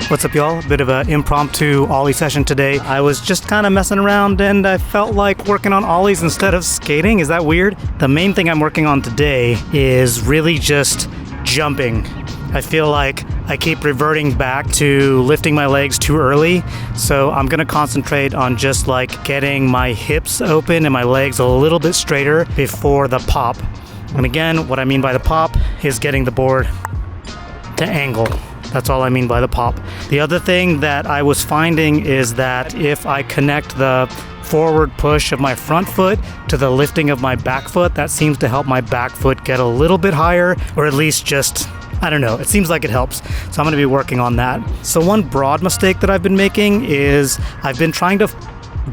What's up, y'all? A bit of an impromptu ollie session today. I was just kind of messing around and I felt like working on ollies instead of skating. Is that weird? The main thing I'm working on today is really just jumping. I feel like I keep reverting back to lifting my legs too early, so I'm gonna concentrate on just like getting my hips open and my legs a little bit straighter before the pop. And again, what I mean by the pop is getting the board to angle. That's all I mean by the pop. The other thing that I was finding is that if I connect the forward push of my front foot to the lifting of my back foot, that seems to help my back foot get a little bit higher, or at least just, I don't know, it seems like it helps. So I'm gonna be working on that. So one broad mistake that I've been making is I've been trying to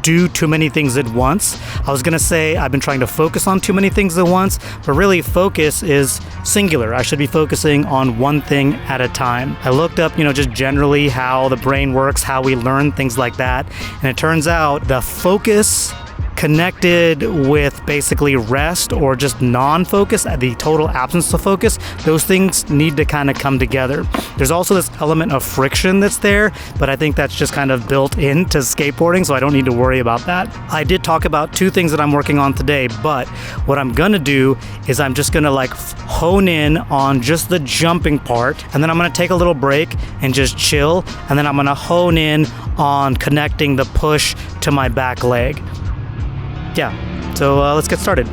do too many things at once. I was gonna say I've been trying to focus on too many things at once, but really focus is singular. I should be focusing on one thing at a time. I looked up, just generally how the brain works, how we learn, things like that. And it turns out the focus connected with basically rest or just non-focus, the total absence of focus, those things need to kind of come together. There's also this element of friction that's there, but I think that's just kind of built into skateboarding, so I don't need to worry about that. I did talk about two things that I'm working on today, but what I'm gonna do is I'm just gonna hone in on just the jumping part, and then I'm gonna take a little break and just chill, and then I'm gonna hone in on connecting the push to my back leg. Yeah, so let's get started.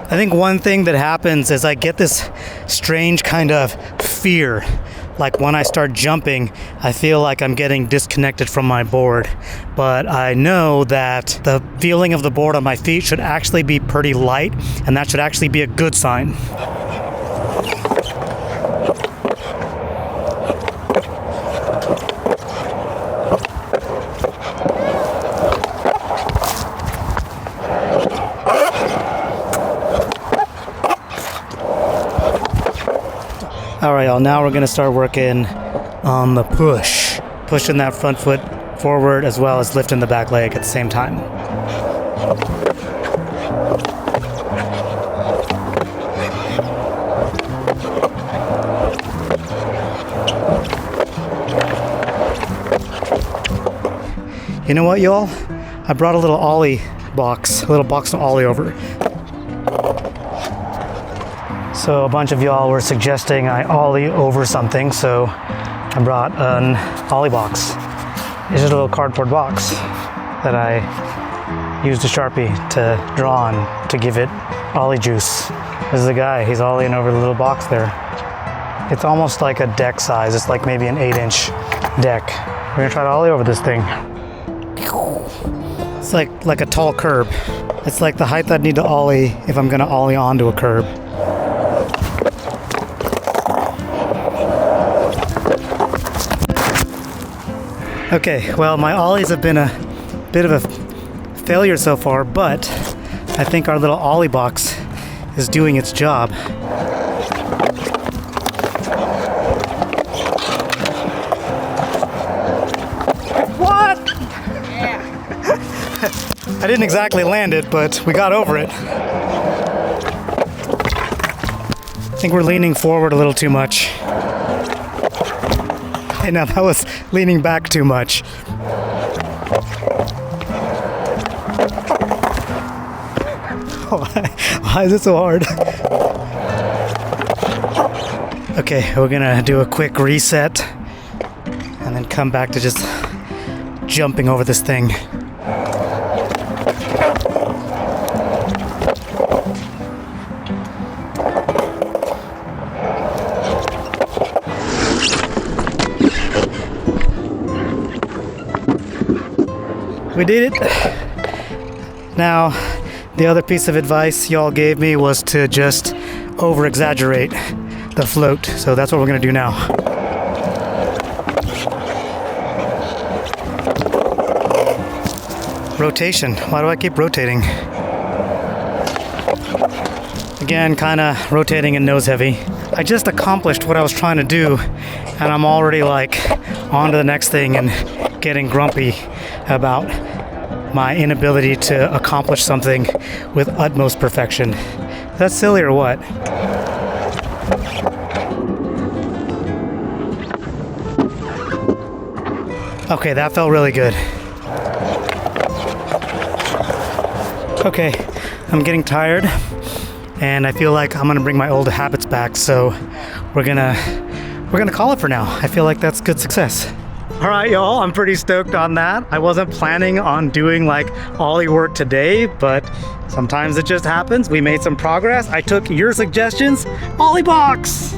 I think one thing that happens is I get this strange kind of fear. Like when I start jumping, I feel like I'm getting disconnected from my board. But I know that the feeling of the board on my feet should actually be pretty light, and that should actually be a good sign. All right, y'all, now we're gonna start working on the push. Pushing that front foot forward as well as lifting the back leg at the same time. You know what, y'all? I brought a little ollie box, a little box of ollie over. So a bunch of y'all were suggesting I ollie over something, so I brought an ollie box. It's just a little cardboard box that I used a Sharpie to draw on to give it ollie juice. This is the guy, he's ollieing over the little box there. It's almost like a deck size, it's like maybe an 8-inch deck. We're gonna try to ollie over this thing. It's like a tall curb. It's like the height I'd need to ollie if I'm gonna ollie onto a curb. Okay, well, my ollies have been a bit of a failure so far, but I think our little ollie box is doing its job. What? Yeah. I didn't exactly land it, but we got over it. I think we're leaning forward a little too much. Hey, now that was leaning back too much. Why is it so hard? Okay, we're gonna do a quick reset and then come back to just jumping over this thing. We did it. Now, the other piece of advice y'all gave me was to just over-exaggerate the float. So that's what we're gonna do now. Rotation. Why do I keep rotating? Again, kind of rotating and nose heavy. I just accomplished what I was trying to do, and I'm already on to the next thing and getting grumpy about my inability to accomplish something with utmost perfection. Is that silly or what? Okay, that felt really good. Okay, I'm getting tired and I feel like I'm gonna bring my old habits back, so we're gonna call it for now. I feel like that's good success. All right, y'all, I'm pretty stoked on that. I wasn't planning on doing like Ollie work today, but sometimes it just happens. We made some progress. I took your suggestions. Ollie box!